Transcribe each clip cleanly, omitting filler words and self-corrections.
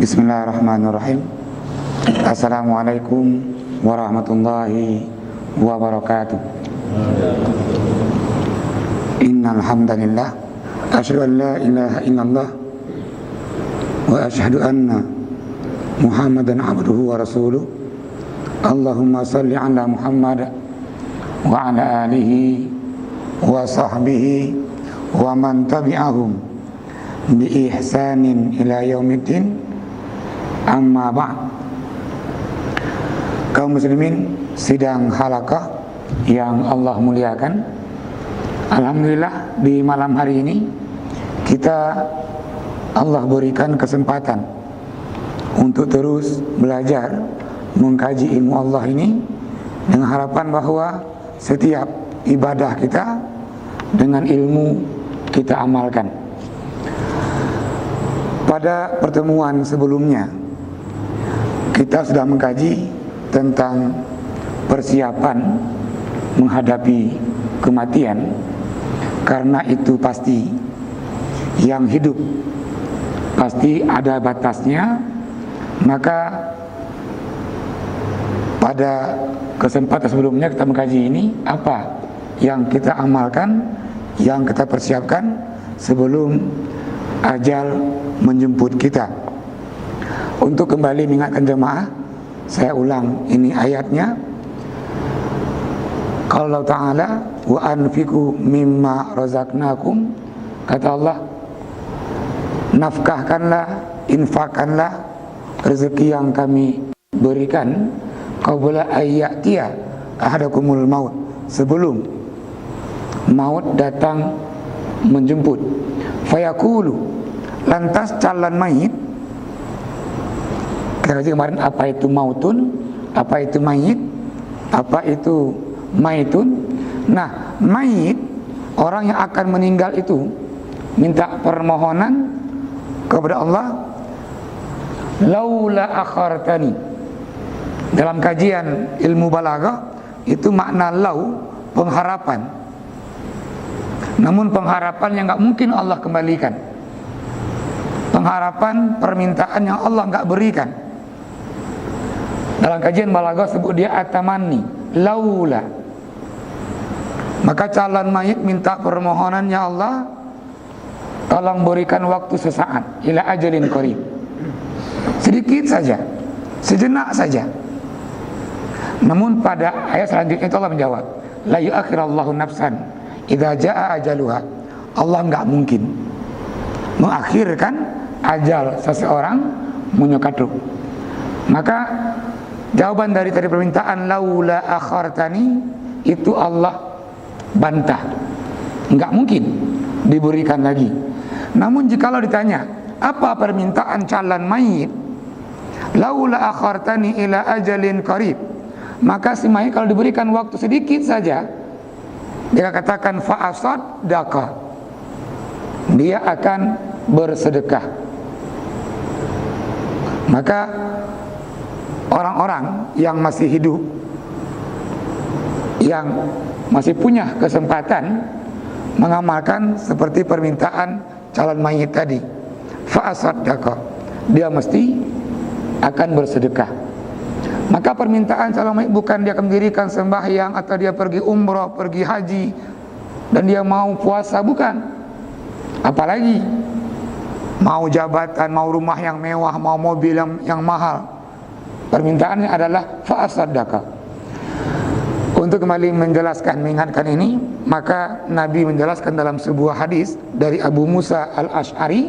Bismillahirrahmanirrahim. Assalamualaikum warahmatullahi wabarakatuh. Innal hamdalillah asyhadu an la ilaha illallah wa asyhadu anna Muhammadan abduhu wa rasuluh. Allahumma salli ala Muhammad wa ala alihi wa sahbihi wa man tabi'ahum bi ihsanin ila yaumiddin. Amma ba'd. Kaum muslimin sidang halaqah yang Allah muliakan, alhamdulillah di malam hari ini kita Allah berikan kesempatan untuk terus belajar mengkaji ilmu Allah ini dengan harapan bahwa setiap ibadah kita dengan ilmu kita amalkan. Pada pertemuan sebelumnya kita sudah mengkaji tentang persiapan menghadapi kematian, karena itu pasti yang hidup pasti ada batasnya. Maka pada kesempatan sebelumnya kita mengkaji ini apa yang kita amalkan, yang kita persiapkan sebelum ajal menjemput kita. Untuk kembali mengingatkan jemaah, saya ulang ini ayatnya. Qala Allah Ta'ala wa anfiqu mimma razaqnakum, kata Allah, nafkahkanlah, infakkanlah rezeki yang kami berikan, qabla ayyatiya ahadakumul maut, sebelum maut datang menjemput. Fayaqulu, lantas calon mayit. Karena kemarin apa itu mautun, apa itu mayit, apa itu maitun. Nah, mayit, orang yang akan meninggal itu minta permohonan kepada Allah, laula akhartani. Dalam kajian ilmu balaghah itu makna lau, pengharapan. Namun pengharapan yang gak mungkin Allah kembalikan, pengharapan, permintaan yang Allah gak berikan. Dalam kajian balaghah sebut dia atamanni, laula. Maka calon mayit minta permohonan, ya Allah, tolong berikan waktu sesaat, ila ajalin qarib, sedikit saja, sejenak saja. Namun pada ayat selanjutnya itu Allah menjawab, la yu'akhirallahu nafsan idza jaa ajaluha. Allah enggak mungkin mengakhirkan ajal seseorang menyekatru. Maka jawaban dari tadi permintaan laula akhartani itu Allah bantah, enggak mungkin diberikan lagi. Namun jikalau ditanya apa permintaan calon mayit, laula akhartani ila ajalin qarib, maka si mayit kalau diberikan waktu sedikit saja, dia katakan fa'asaddaqa, dia akan bersedekah. Maka orang-orang yang masih hidup, yang masih punya kesempatan mengamalkan seperti permintaan calon mayit tadi, fa'asaddaqa, dia mesti akan bersedekah. Maka permintaan calon mayit bukan dia akan mendirikan sembahyang atau dia pergi umrah, pergi haji, dan dia mau puasa, bukan. Apalagi mau jabatan, mau rumah yang mewah, mau mobil yang mahal. Permintaannya adalah fa'asaddaqa. Untuk kembali menjelaskan, mengingatkan ini, maka Nabi menjelaskan dalam sebuah hadis dari Abu Musa al-Ash'ari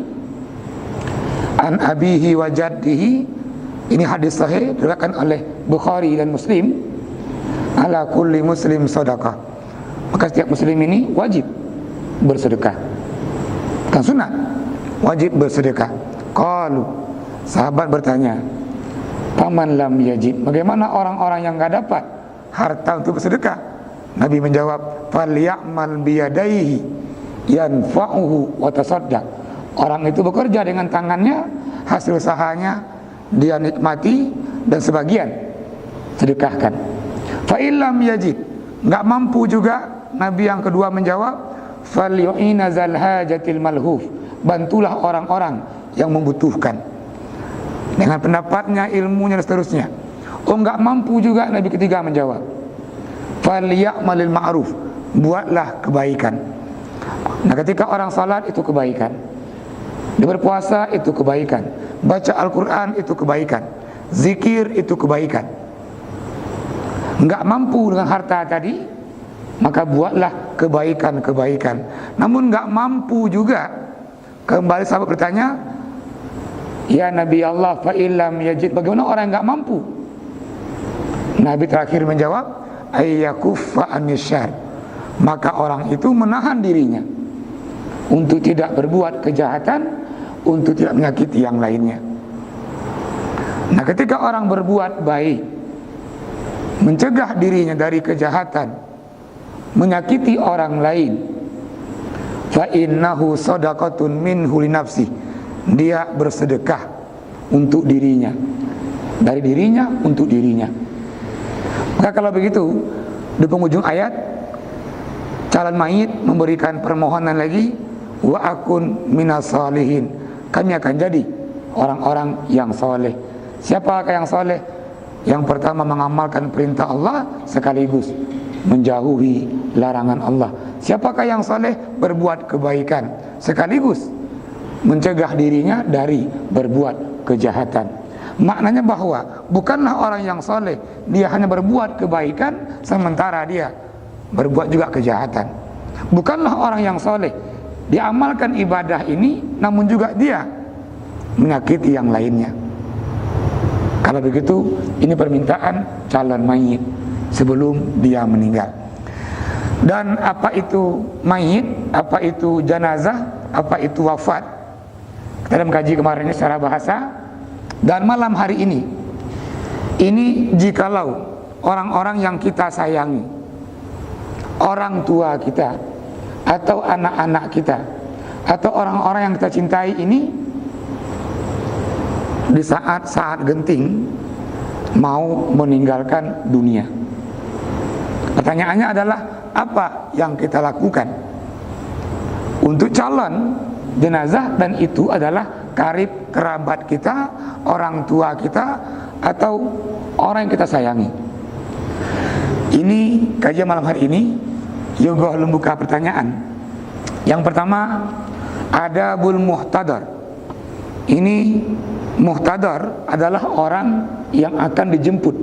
an abihi wa jaddihi. Ini hadis sahih diriwayatkan oleh Bukhari dan Muslim. Ala kulli muslim sadaqah, maka setiap muslim ini wajib bersedekah, bukan sunat, wajib bersedekah. Qalu, sahabat bertanya, paman lam yajid, bagaimana orang-orang yang enggak dapat harta untuk bersedekah? Nabi menjawab, falyamal biyadaihi yanfa'uhu wa tasaddaq. Orang itu bekerja dengan tangannya, hasil usahanya dia nikmati dan sebagian sedekahkan. Fa illam yajid, enggak mampu juga, Nabi yang kedua menjawab, falyu'ina zal hajatil malhuf, bantulah orang-orang yang membutuhkan. dengan pendapatnya, ilmunya dan seterusnya. Oh, enggak mampu juga, Nabi ketiga menjawab, falyamalil ma'ruf, buatlah kebaikan. Nah, ketika orang salat itu kebaikan, dia berpuasa itu kebaikan, baca Al-Quran itu kebaikan, zikir itu kebaikan. Enggak mampu dengan harta tadi, maka buatlah kebaikan-kebaikan. Namun enggak mampu juga, kembali sahabat bertanya, ya Nabi Allah, fa illam yajid, bagaimana orang yang enggak mampu? Nabi terakhir menjawab, ayyakuffa anisyar, maka orang itu menahan dirinya untuk tidak berbuat kejahatan, untuk tidak menyakiti yang lainnya. Nah, ketika orang berbuat baik, mencegah dirinya dari kejahatan, menyakiti orang lain, fa innahu shadaqatun minhu li nafsi, dia bersedekah untuk dirinya, dari dirinya untuk dirinya. Maka kalau begitu, di penghujung ayat, calon mayit memberikan permohonan lagi, wa akun minas salihin, kami akan jadi orang-orang yang soleh. Siapakah yang soleh? Yang pertama, mengamalkan perintah Allah sekaligus menjauhi larangan Allah. Siapakah yang soleh? Berbuat kebaikan sekaligus mencegah dirinya dari berbuat kejahatan. Maknanya bahwa bukanlah orang yang soleh dia hanya berbuat kebaikan sementara dia berbuat juga kejahatan. Bukanlah orang yang soleh dia amalkan ibadah ini namun juga dia menyakiti yang lainnya. Kalau begitu, ini permintaan calon mayit sebelum dia meninggal. Dan apa itu mayit, apa itu jenazah, apa itu wafat, kita dalam kaji kemarin ini secara bahasa. Dan malam hari ini jikalau orang-orang yang kita sayangi, orang tua kita atau anak-anak kita atau orang-orang yang kita cintai ini di saat-saat genting mau meninggalkan dunia, pertanyaannya adalah apa yang kita lakukan untuk calon jenazah, dan itu adalah karib kerabat kita, orang tua kita, atau orang yang kita sayangi. Ini kajian malam hari ini juga membuka pertanyaan. Yang pertama, adabul muhtadar. Ini muhtadar adalah orang yang akan dijemput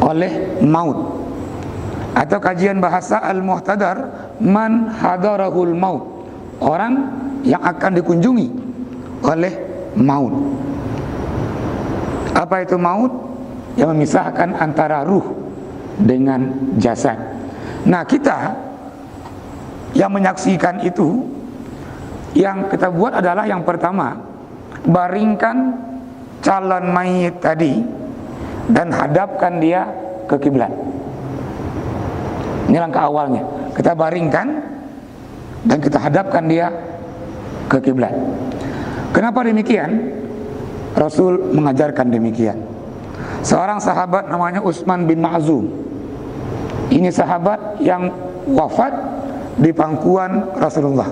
oleh maut. Atau kajian bahasa al-muhtadar, man hadarahul maut, orang yang akan dikunjungi oleh maut. Apa itu maut? Yang memisahkan antara ruh dengan jasad. Nah, kita yang menyaksikan itu, yang kita buat adalah yang pertama, baringkan calon mayit tadi dan hadapkan dia ke kiblat. Ini langkah awalnya. Kita baringkan dan kita hadapkan dia ke kiblat. Kenapa demikian? Rasul mengajarkan demikian. Seorang sahabat namanya Utsman bin Ma'zum. Ini sahabat yang wafat di pangkuan Rasulullah.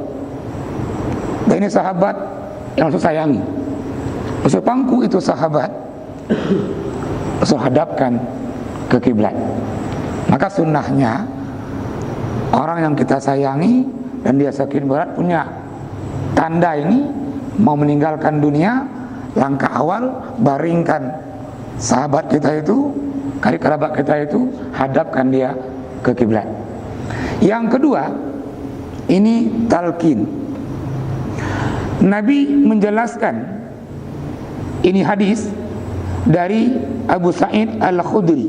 Dan ini sahabat yang Rasul sayangi. Rasul pangku itu sahabat, Rasul hadapkan ke kiblat. Maka sunnahnya, orang yang kita sayangi dan dia sakit berat punya tanda ini mau meninggalkan dunia, langkah awal baringkan sahabat kita itu, karib kerabat kita itu, hadapkan dia ke kiblat. Yang kedua, ini talqin. Nabi menjelaskan, ini hadis dari Abu Sa'id Al-Khudri.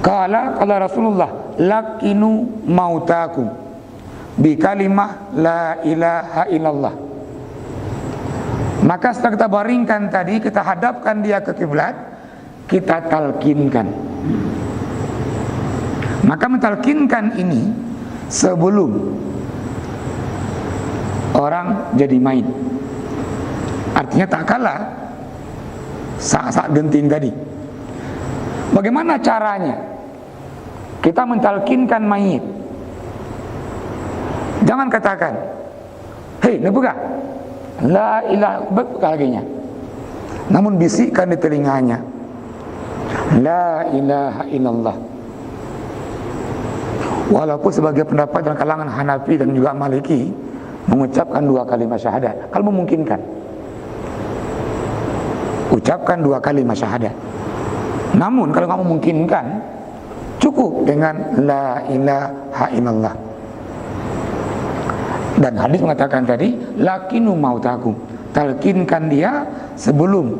Qala Rasulullah, lakinu mautakum bi kalimah la ilaha illallah. Maka setelah kita baringkan tadi, kita hadapkan dia ke kiblat, kita talqinkan. Maka mentalqinkan ini sebelum orang jadi mayit. Artinya tak kalah saat-saat genting tadi. Bagaimana caranya kita mentalqinkan mayit? Jangan katakan, hei, nebuka, La ilaha berkalinya. Namun bisikkan di telinganya, La ilaha illallah. Walaupun sebagai pendapat dalam kalangan Hanafi dan juga Maliki mengucapkan 2 kalimat syahadat, kalau memungkinkan, ucapkan 2 kalimat syahadat. Namun kalau nggak memungkinkan, cukup dengan La ilaha illallah. Dan hadis mengatakan tadi, lakinu mautakum, talkinkan dia sebelum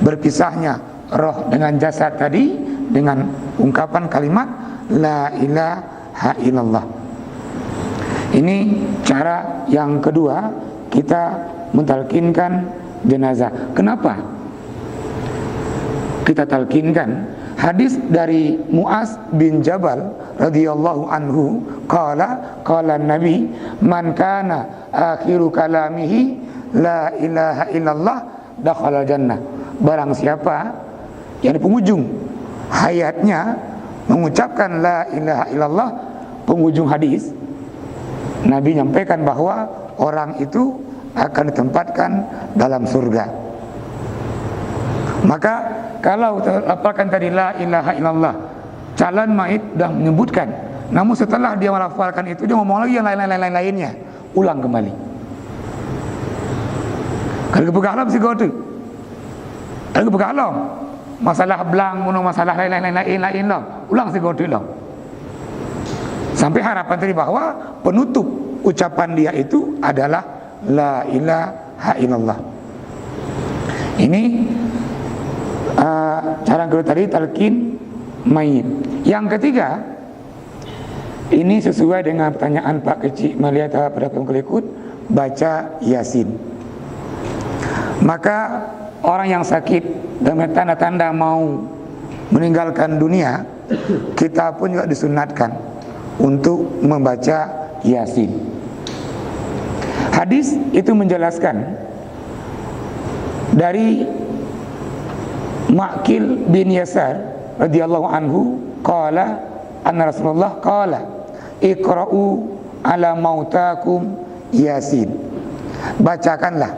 berpisahnya roh dengan jasad tadi dengan ungkapan kalimat La ilaha illallah. Ini cara yang kedua kita mentalkinkan jenazah. Kenapa kita talkinkan? Hadis dari Mu'az bin Jabal radhiyallahu anhu, qala Nabi, man kana akhiru kalamihi la ilaha illallah dakhala jannah. Barang siapa yang di penghujung hayatnya mengucapkan la ilaha illallah, penghujung hadis Nabi nyampaikan bahwa orang itu akan ditempatkan dalam surga. Maka kalau terlafalkan tadi la ilaha illallah, calon mayit dah menyebutkan, namun setelah dia melafalkan itu, dia ngomong lagi yang lainnya, ulang kembali. Kalau kepegalam si kau tu, kalau kepegalam masalah belang, masalah lain lah, ulang si kau tu lah. Sampai harapan tadi bahwa penutup ucapan dia itu adalah la ilaha illallah. Ini cara kedua tadi, talqin mayit. Yang ketiga, ini sesuai dengan pertanyaan Pak Kecik melihat pada pengikut, baca Yasin. Maka orang yang sakit dan tanda-tanda mau meninggalkan dunia, kita pun juga disunatkan untuk membaca Yasin. Hadis itu menjelaskan dari Ma'qil bin Yasar radhiyallahu anhu, qala anna Rasulullah qala iqra'u ala mautakum Yasin. Bacakanlah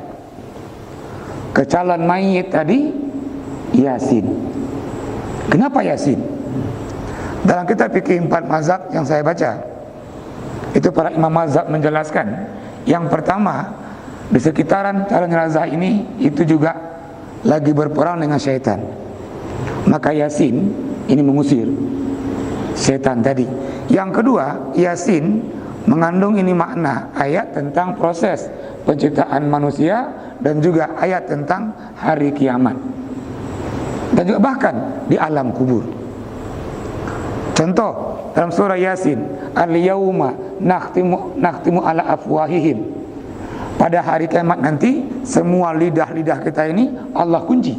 ke calon mayit tadi Yasin. Kenapa Yasin? Dalam kitab fikih 4 mazhab yang saya baca, itu para imam mazhab menjelaskan, yang pertama, di sekitaran calon jenazah ini itu juga lagi berperang dengan syaitan. Maka Yasin ini mengusir syaitan tadi. Yang kedua, Yasin mengandung ini makna ayat tentang proses penciptaan manusia dan juga ayat tentang hari kiamat, dan juga bahkan di alam kubur. Contoh dalam surah Yasin, al-yauma nakhtimu ala afwahihim. Pada hari kiamat nanti, semua lidah-lidah kita ini Allah kunci.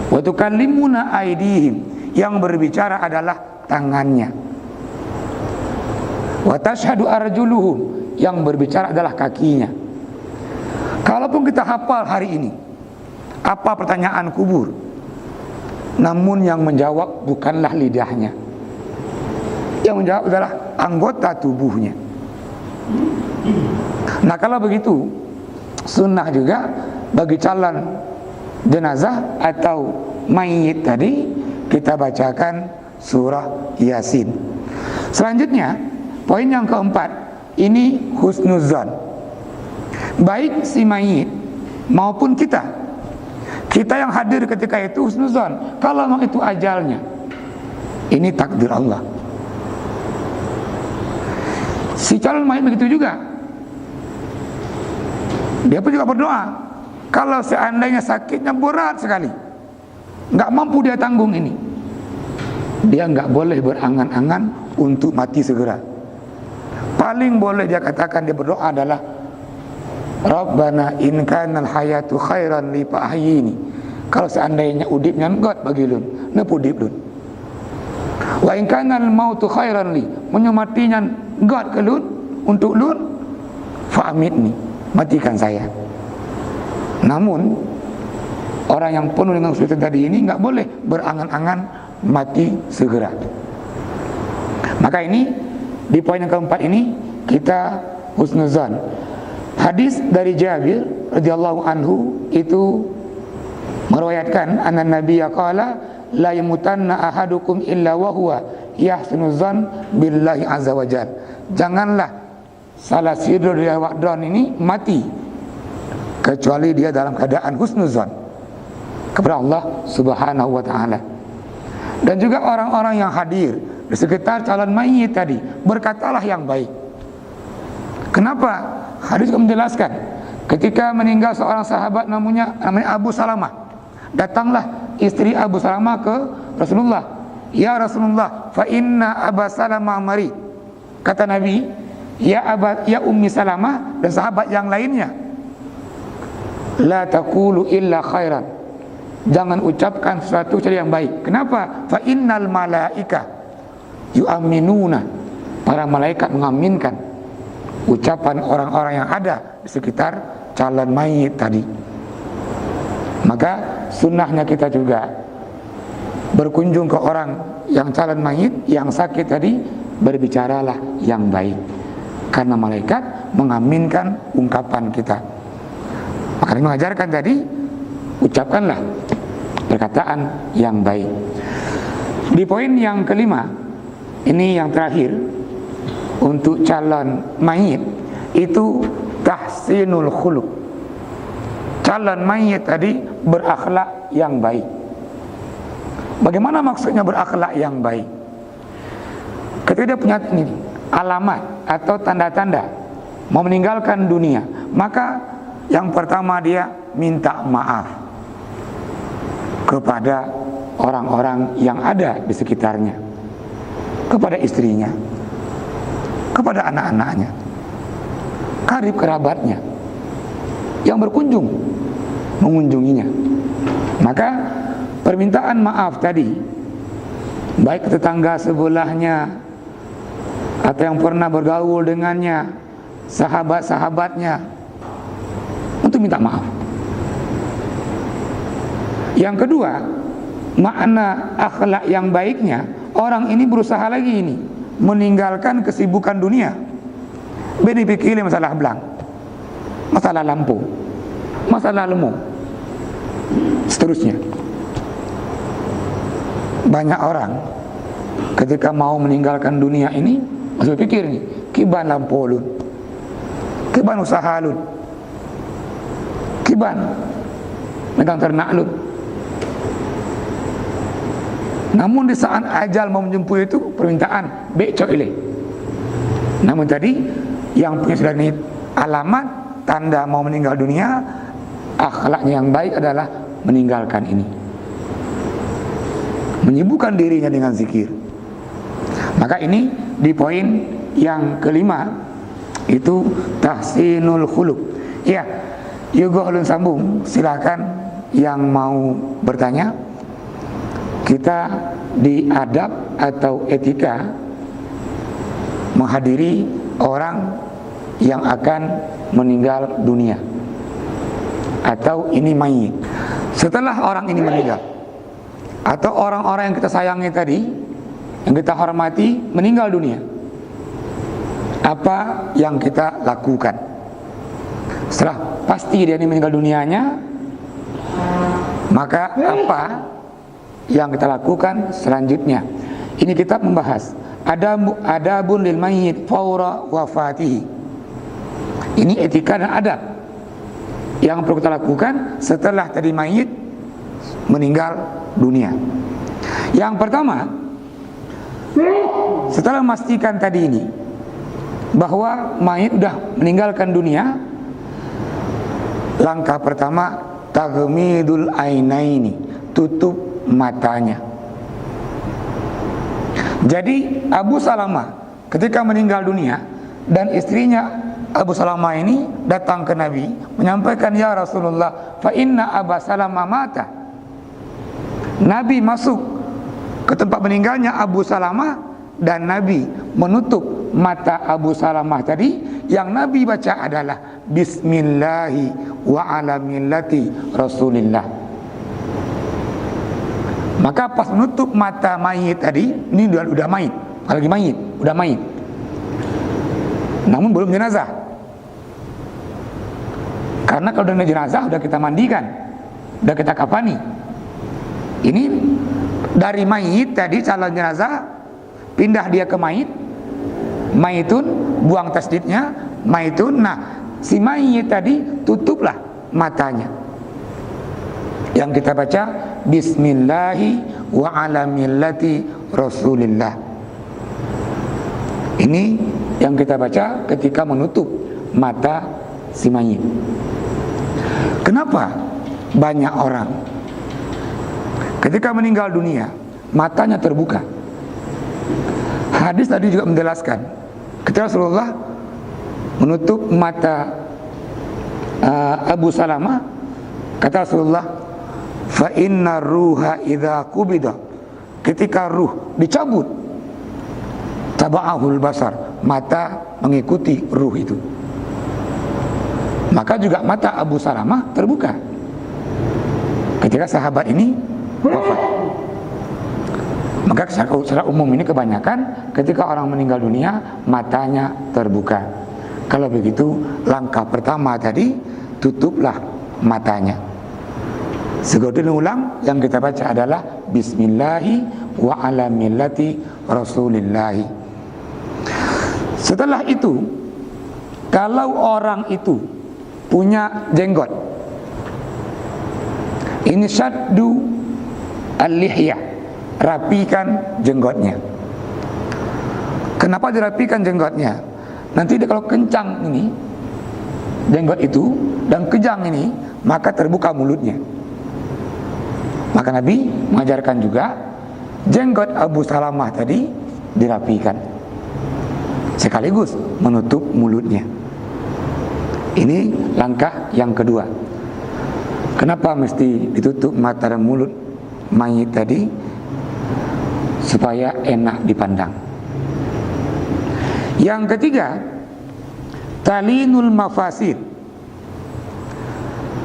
Wa tukallimuna aydihim, yang berbicara adalah tangannya. Wa tashhadu arjuluhum, yang berbicara adalah kakinya. Kalaupun kita hafal hari ini apa pertanyaan kubur, namun yang menjawab bukanlah lidahnya, yang menjawab adalah anggota tubuhnya. Nah, kalau begitu, sunnah juga bagi calon jenazah atau mayit tadi kita bacakan surah Yasin. Selanjutnya, poin yang keempat, ini husnuzan. Baik si mayit maupun kita yang hadir ketika itu husnuzan. Kalau memang itu ajalnya, ini takdir Allah. Si calon mayit begitu juga. Dia pun juga berdoa, kalau seandainya sakitnya berat sekali, nggak mampu dia tanggung ini, dia nggak boleh berangan-angan untuk mati segera. Paling boleh dia katakan, dia berdoa adalah Rabbana in kanal hayatu khairan li fa'ahyini. Kalau seandainya udipnya ngot bagi lun, nepu udip lun. Wa in kanal mautu khairan li, menyematinya ngot ke lun, untuk lun, fa'amitni, matikan saya. Namun orang yang penuh dengan kesulitan tadi ini nggak boleh berangan-angan mati segera. Maka ini di poin yang keempat ini kita husnuzan. Hadis dari Jabir radhiyallahu anhu itu meriwayatkan anna nabiyya qala la yamutanna ahadukum illa wa huwa yahsinu dzan billahi azza wajal. Janganlah salah satu dari awak ini mati kecuali dia dalam keadaan husnuzan kepada Allah Subhanahu wa taala. Dan juga orang-orang yang hadir di sekitar calon mayit tadi, berkatalah yang baik. Kenapa? Hadis juga menjelaskan ketika meninggal seorang sahabat namanya Abu Salamah, datanglah istri Abu Salamah ke Rasulullah. Ya Rasulullah, fa inna Aba Salamah mari. Kata Nabi, ya Ummi Salamah dan sahabat yang lainnya, la taqulu illa khairan. Jangan ucapkan sesuatu yang baik. Kenapa? Fa innal malaika yu'minuna. Para malaikat mengaminkan ucapan orang-orang yang ada di sekitar calon mayit tadi. Maka sunnahnya kita juga berkunjung ke orang yang calon mayit yang sakit tadi, berbicaralah yang baik, karena malaikat mengaminkan ungkapan kita. Maka mengajarkan tadi, ucapkanlah perkataan yang baik. Di poin yang kelima, ini yang terakhir untuk calon mayit, itu tahsinul khuluq. Calon mayit tadi berakhlak yang baik. Bagaimana maksudnya berakhlak yang baik? Ketika dia punya ini alamat atau tanda-tanda mau meninggalkan dunia, maka yang pertama dia minta maaf kepada orang-orang yang ada di sekitarnya, kepada istrinya, kepada anak-anaknya, karib kerabatnya yang berkunjung mengunjunginya. Maka permintaan maaf tadi, baik tetangga sebelahnya atau yang pernah bergaul dengannya, sahabat-sahabatnya, untuk minta maaf. Yang kedua, makna akhlak yang baiknya, orang ini berusaha lagi ini meninggalkan kesibukan dunia. Beni pikirnya masalah belang, masalah lampu, masalah lemu, seterusnya. Banyak orang ketika mau meninggalkan dunia ini masih pikir nih, kiban lampu lun, kiban usaha lun, kiban megang ternak lun. Namun di saat ajal mau menjemput itu permintaan becok ile. Namun tadi yang punya sudah ini alamat tanda mau meninggal dunia, akhlaknya yang baik adalah meninggalkan ini, menyibukkan dirinya dengan zikir. Maka ini di poin yang kelima, itu tahsinul khuluq. Ya, Yogo ulun sambung, silakan yang mau bertanya. Kita di adab atau etika menghadiri orang yang akan meninggal dunia, atau ini mayit. Setelah orang ini meninggal, atau orang-orang yang kita sayangi tadi, yang kita hormati meninggal dunia, apa yang kita lakukan? Setelah pasti dia ini meninggal dunianya, maka apa yang kita lakukan selanjutnya? Ini kitab membahas adabun lil mayyit faura wafatihi. Ini etika dan adab yang perlu kita lakukan setelah tadi mayit meninggal dunia. Yang pertama, setelah memastikan tadi ini bahwa mayit sudah meninggalkan dunia, langkah pertama taghmidul ainaini, tutup matanya. Jadi Abu Salamah ketika meninggal dunia dan istrinya Abu Salamah ini datang ke Nabi menyampaikan, ya Rasulullah, fa inna Aba Salamah mata. Nabi masuk ke tempat meninggalnya Abu Salamah dan Nabi menutup mata Abu Salamah tadi. Yang Nabi baca adalah Bismillahi wa ala millati Rasulillah. Maka pas menutup mata mayit tadi, ini udah mayit, lagi mayit, udah mayit, namun belum jenazah. Karena kalau dengan jenazah udah kita mandikan, udah kita kafani. Ini dari mayit tadi, calon jenazah, pindah dia ke mayit, mayitun, buang tasdidnya, mayitun. Nah, si mayit tadi tutuplah matanya. Yang kita baca Bismillahi wa ala millati Rasulillah. Ini yang kita baca ketika menutup mata si mayit. Kenapa banyak orang ketika meninggal dunia matanya terbuka? Hadis tadi juga menjelaskan ketika Rasulullah menutup mata Abu Salamah, kata Rasulullah, fa inna ruha idza qubida, ketika ruh dicabut, taba'ahul basar, mata mengikuti ruh itu. Maka juga mata Abu Salamah terbuka ketika sahabat ini wafat. Maka secara umum ini kebanyakan ketika orang meninggal dunia matanya terbuka. Kalau begitu langkah pertama tadi, tutuplah matanya. Sekedar ulang, yang kita baca adalah Bismillahi wa ala millati Rasulillahi. Setelah itu, kalau orang itu punya jenggot, ini syaddu al-lihyah, rapikan jenggotnya. Kenapa dirapikan jenggotnya? Nanti dia kalau kencang ini jenggot itu dan kejang ini, maka terbuka mulutnya. Maka Nabi mengajarkan juga jenggot Abu Salamah tadi dirapikan, sekaligus menutup mulutnya. Ini langkah yang kedua. Kenapa mesti ditutup mata dan mulut mayit tadi? Supaya enak dipandang. Yang ketiga, talinul mafasid.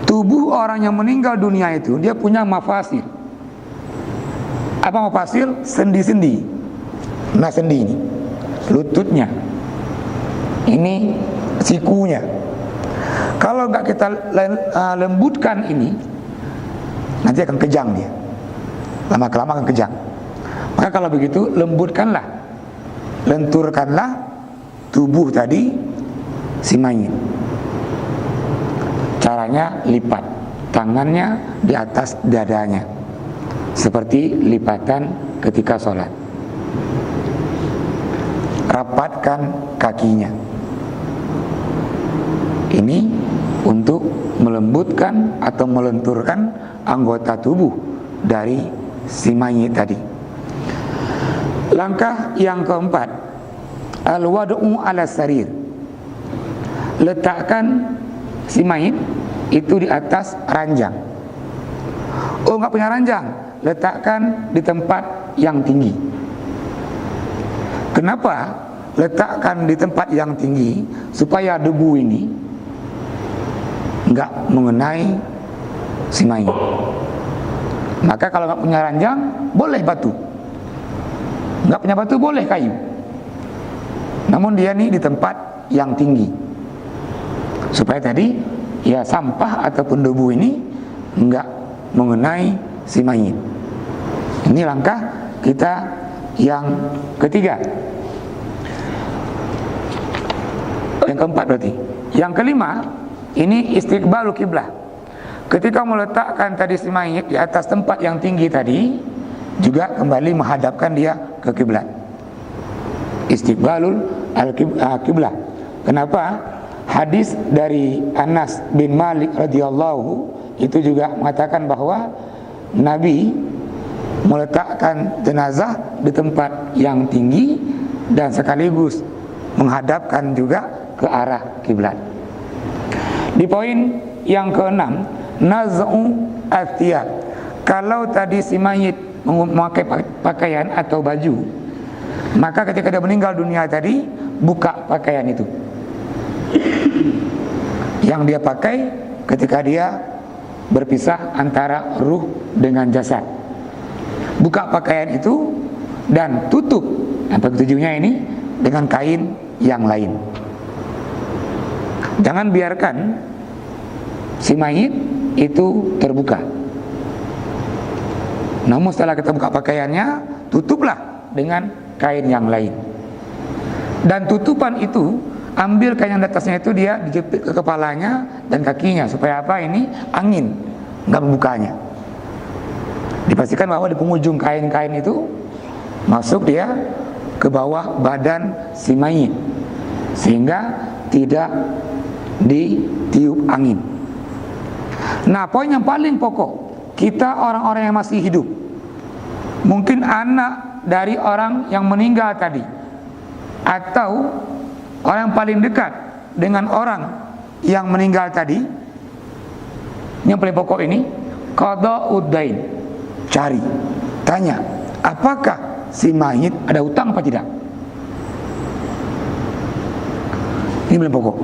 Tubuh orang yang meninggal dunia itu dia punya mafasid. Apa mafasid? Sendi-sendi. Nah, sendi ini, lututnya, ini sikunya. Kalau nggak kita lembutkan ini, nanti akan kejang dia. Lama-kelamaan akan kejang. Maka kalau begitu lembutkanlah, lenturkanlah tubuh tadi si mayit. Caranya lipat tangannya di atas dadanya, seperti lipatan ketika sholat. Rapatkan kakinya. Ini untuk melembutkan atau melenturkan anggota tubuh dari si mayit tadi. Langkah yang keempat, al-wad'u ala sarir. Letakkan si mayit itu di atas ranjang. Oh, nggak punya ranjang, letakkan di tempat yang tinggi. Kenapa letakkan di tempat yang tinggi? Supaya debu ini nggak mengenai si mayit. Maka kalau nggak punya ranjang, boleh batu. Nggak punya batu, boleh kayu. Namun dia nih di tempat yang tinggi, supaya tadi ya sampah ataupun debu ini nggak mengenai si mayit. Ini langkah kita yang ketiga. Yang keempat berarti. Yang kelima, ini istiqbalu kiblah. Ketika meletakkan tadi si mayit di atas tempat yang tinggi tadi, juga kembali menghadapkan dia ke kiblat. Istiqbalul al-kiblah. Kenapa? Hadis dari Anas bin Malik radhiyallahu itu juga mengatakan bahwa Nabi meletakkan jenazah di tempat yang tinggi dan sekaligus menghadapkan juga ke arah kiblat. Di poin yang keenam, naz'u athiyab. Kalau tadi si mayit memakai pakaian atau baju, maka ketika dia meninggal dunia tadi, buka pakaian itu yang dia pakai ketika dia berpisah antara ruh dengan jasad. Buka pakaian itu dan tutup sampai ketujuhnya ini dengan kain yang lain. Jangan biarkan si mayit itu terbuka. Namun setelah kita buka pakaiannya, tutuplah dengan kain yang lain. Dan tutupan itu, ambil kain yang di atasnya itu dia dijepit ke kepalanya dan kakinya, supaya apa? Ini angin nggak membukanya. Dipastikan bahwa di penghujung kain-kain itu masuk dia ke bawah badan si mayit, sehingga tidak ditiup angin. Nah, poin yang paling pokok, kita orang-orang yang masih hidup, mungkin anak dari orang yang meninggal tadi, atau orang yang paling dekat dengan orang yang meninggal tadi, yang paling pokok ini qada'ud dain. Cari, tanya, apakah si mayit ada hutang apa tidak? Ini paling pokok.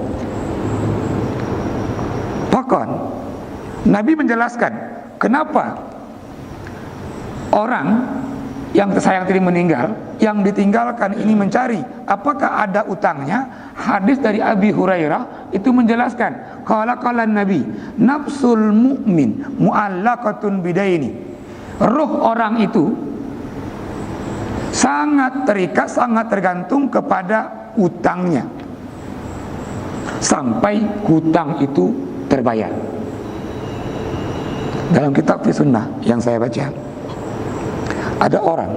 Bahkan Nabi menjelaskan kenapa orang yang tersayang tadi meninggal, yang ditinggalkan ini mencari apakah ada utangnya. Hadis dari Abi Hurairah itu menjelaskan, qala Nabi, nafsul mu'min mu'allaqatun bidaini. Ruh orang itu sangat terikat, sangat tergantung kepada utangnya sampai hutang itu terbayar. Dalam kitab Sunnah yang saya baca, ada orang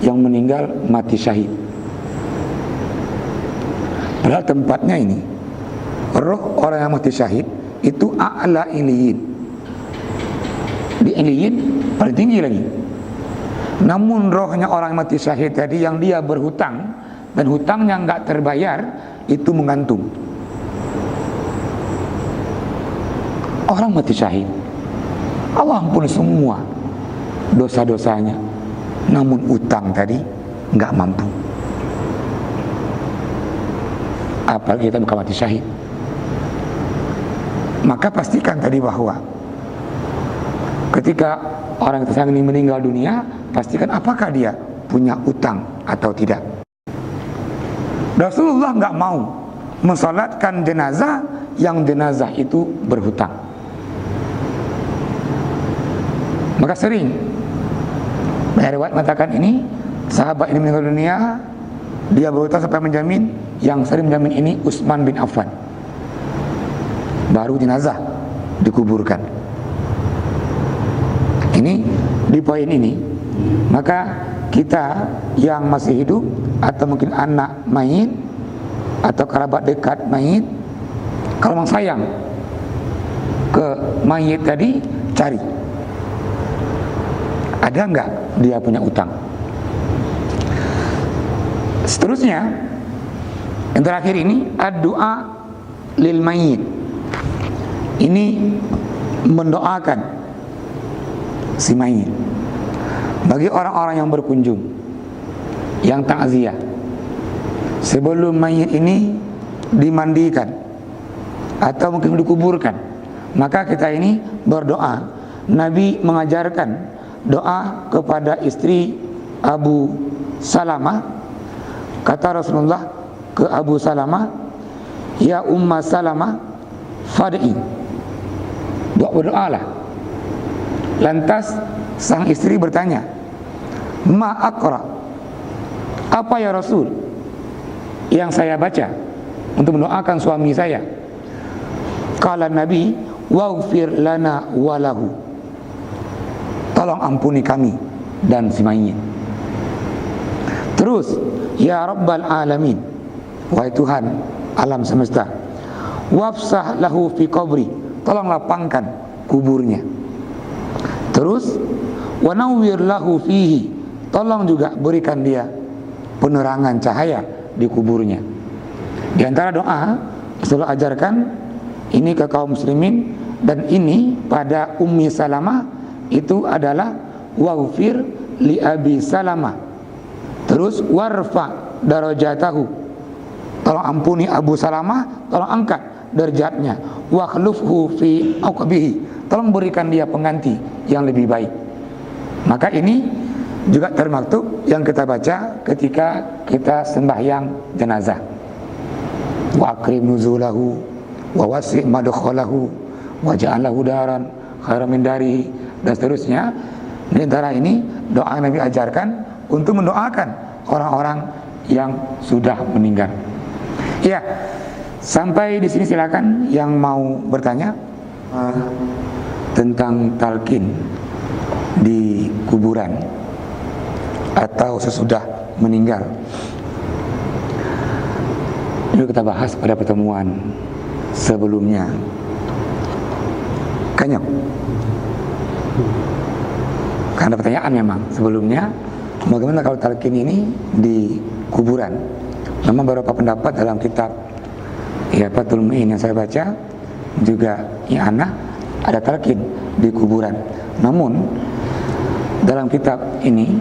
yang meninggal mati syahid. Padahal tempatnya ini, roh orang yang mati syahid itu a'la iliyin. Di iliyin paling tinggi lagi. Namun rohnya orang mati syahid tadi yang dia berhutang dan hutangnya nggak terbayar, itu menggantung. Orang mati syahid, Allah ampuni semua dosa-dosanya, namun utang tadi nggak mampu. Apalagi kita bukan mati syahid. Maka pastikan tadi bahwa ketika orang tersayang ini meninggal dunia, pastikan apakah dia punya utang atau tidak. Rasulullah nggak mau mensalatkan jenazah yang jenazah itu berhutang. Maka sering riwayat mengatakan ini sahabat ini meninggal dunia, dia berhutang sampai menjamin. Yang sering menjamin ini Utsman bin Affan. Baru jenazah dikuburkan. Ini di poin ini, maka kita yang masih hidup atau mungkin anak mayit atau kerabat dekat mayit, kalau memang sayang ke mayit tadi, cari ada enggak dia punya utang. Seterusnya, yang terakhir ini ad-du'a lil mayit. Ini mendoakan si mayit bagi orang-orang yang berkunjung, yang takziah. Sebelum mayit ini dimandikan atau mungkin dikuburkan, maka kita ini berdoa. Nabi mengajarkan doa kepada istri Abu Salamah. Kata Rasulullah ke Abu Salamah, ya Umma Salamah, fad'i, berdoalah. Lantas sang istri bertanya, ma aqra, apa ya Rasul yang saya baca untuk mendoakan suami saya? Kala Nabi, waghfir lana walahu, tolong ampuni kami dan si mayit. Terus, ya Rabbal Alamin, wahai Tuhan alam semesta, wafsah lahu fi qabri, tolong lapangkan kuburnya. Terus, wa nawwir lahu fihi, tolong juga berikan dia penerangan cahaya di kuburnya. Di antara doa Rasulullah ajarkan ini ke kaum muslimin, dan ini pada Ummi Salamah itu adalah waghfir li Abi Salamah. Terus warfa darajatahu, tolong ampuni Abu Salamah, tolong angkat derajatnya. Wa khlufhu fi aqbihi, tolong berikan dia pengganti yang lebih baik. Maka ini juga termaktub yang kita baca ketika kita sembahyang jenazah. Wa akrim nuzulahu wa wasi' madkhalahu waja'al lahu daran khairan min dari, dan seterusnya. Di antara ini doa yang Nabi ajarkan untuk mendoakan orang-orang yang sudah meninggal. Ya, sampai di sini silakan yang mau bertanya tentang talqin di kuburan atau sesudah meninggal. Ini kita bahas pada pertemuan sebelumnya. Kanyok. Karena pertanyaan memang sebelumnya, bagaimana kalau talqin ini di kuburan? Memang beberapa pendapat dalam kitab ya Fathul Mu'in yang saya baca, juga I'anah, ada talqin di kuburan. Namun dalam kitab ini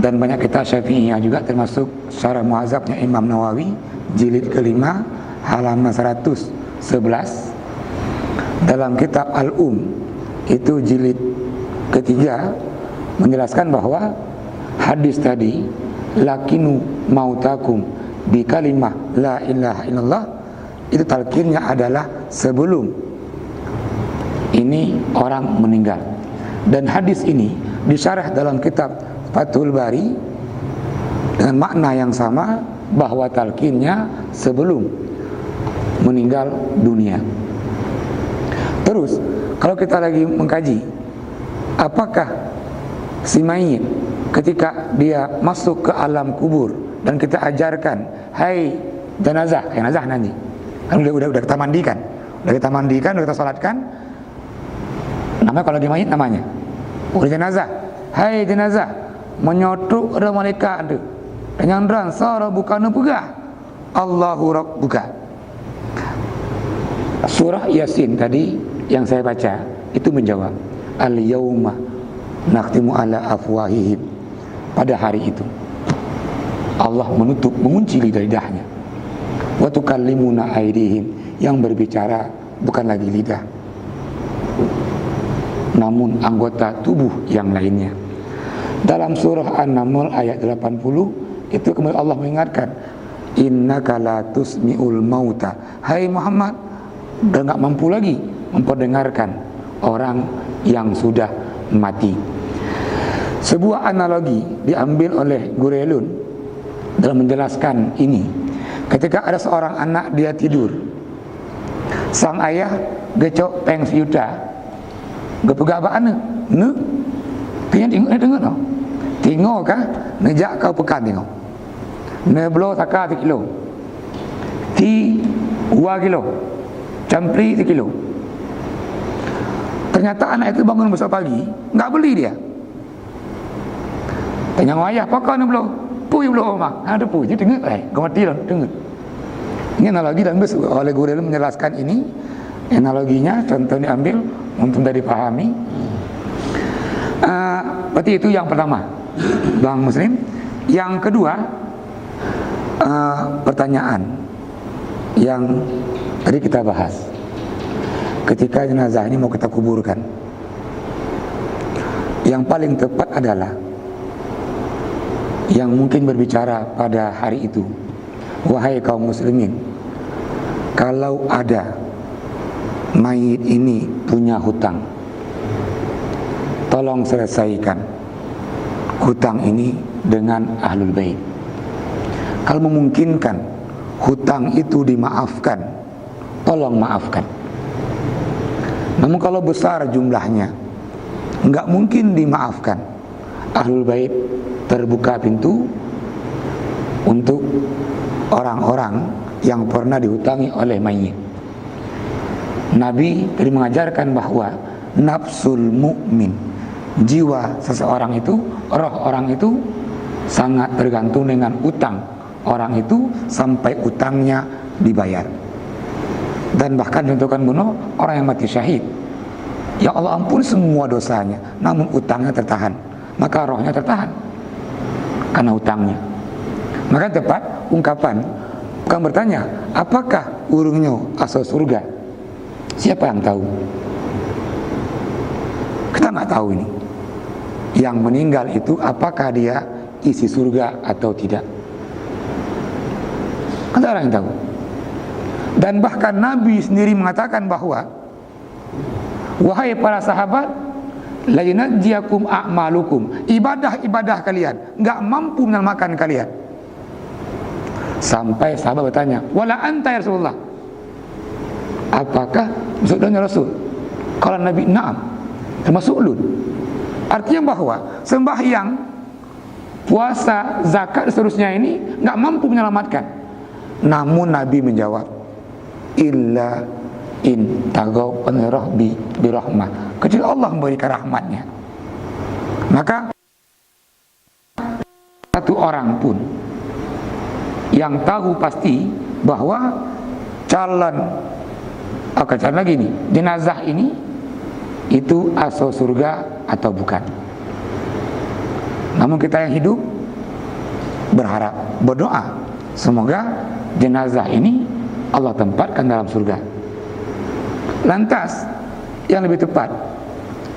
dan banyak kitab Syafi'iyah juga, termasuk Syarah Mu'adzabnya Imam Nawawi jilid kelima halaman 111, dalam kitab Al-Um itu jilid ketiga menjelaskan bahwa hadis tadi lakinu mautakum bi kalimah la ilaha illallah, itu talqinnya adalah sebelum ini orang meninggal. Dan hadis ini disyarah dalam kitab Fathul Bari dengan makna yang sama, bahwa talqinnya sebelum meninggal dunia. Terus kalau kita lagi mengkaji apakah si mayit ketika dia masuk ke alam kubur dan kita ajarkan, hai jenazah, jenazah nanti kan udah kita mandikan, udah kita salatkan, namanya kalau lagi mayit namanya udah jenazah, hai jenazah, menyotuk ada malaikat ada dengan ransa bukan pegah Allahu Rabbuka. Surah Yasin tadi yang saya baca itu menjawab, al-yauma nakhtimu ala afwahihim, pada hari itu Allah menutup, mengunci lidahnya, wa tukallimuna aydihim, yang berbicara bukan lagi lidah namun anggota tubuh yang lainnya. Dalam surah An-Naml ayat 80 itu kemudian Allah mengingatkan, innaka la tusmi'ul mauta, hai Muhammad, udah gak mampu lagi memperdengarkan orang yang sudah mati. Sebuah analogi diambil oleh Gurelun dalam menjelaskan ini. Ketika ada seorang anak dia tidur, sang ayah gecok peng siuta, gepegak ba'ana ne kayaknya tengok no tengok kah nejak kau pekan tengok ne belo taka 1 kilo ti 2 kilo campri 1 kilo. Ternyata anak itu bangun besok pagi enggak beli dia, tanya ayah pakai ne belo pui belo mah ada pui dia tengok kau mati lah tengok. Ini analogi dan oleh Gurel menjelaskan ini. Analoginya contoh diambil untuk dari pahami. Berarti itu yang pertama, Bang Muslim. Yang kedua, pertanyaan yang tadi kita bahas, ketika jenazah ini mau kita kuburkan, yang paling tepat adalah yang mungkin berbicara pada hari itu, wahai kaum muslimin, kalau ada mayit ini punya hutang, tolong selesaikan hutang ini dengan ahlul bait. Kalau memungkinkan hutang itu dimaafkan, tolong maafkan. Namun kalau besar jumlahnya, enggak mungkin dimaafkan, ahlul bait terbuka pintu untuk orang-orang yang pernah dihutangi oleh mayit. Nabi tadi mengajarkan bahwa nafsul mukmin, jiwa seseorang itu, roh orang itu sangat tergantung dengan utang orang itu sampai utangnya dibayar. Dan bahkan contohkan bunuh orang yang mati syahid, ya Allah ampun semua dosanya, namun utangnya tertahan, maka rohnya tertahan karena utangnya. Maka tepat ungkapan, bukan bertanya apakah urungnya asal surga, siapa yang tahu? Kita nggak tahu ini. Yang meninggal itu apakah dia isi surga atau tidak? Ada orang yang tahu. Dan bahkan Nabi sendiri mengatakan bahwa wahai para sahabat, la yunajjiyakum a'malukum, ibadah-ibadah kalian enggak mampu menyelamatkan kalian. Sampai sahabat bertanya, wala anta ya Rasulullah, apakah maksudnya Rasul? Kalau Nabi, na'am, termasuk ulun. Artinya bahwa sembahyang, puasa, zakat dan seterusnya ini enggak mampu menyelamatkan. Namun Nabi menjawab, illa in tagaw panirahbi birahmah, kecuali Allah memberikan rahmatnya. Maka satu orang pun yang tahu pasti bahwa calon lagi nih, jenazah ini itu asal surga atau bukan. Namun kita yang hidup berharap, berdoa semoga jenazah ini Allah tempatkan dalam surga. Lantas yang lebih tepat,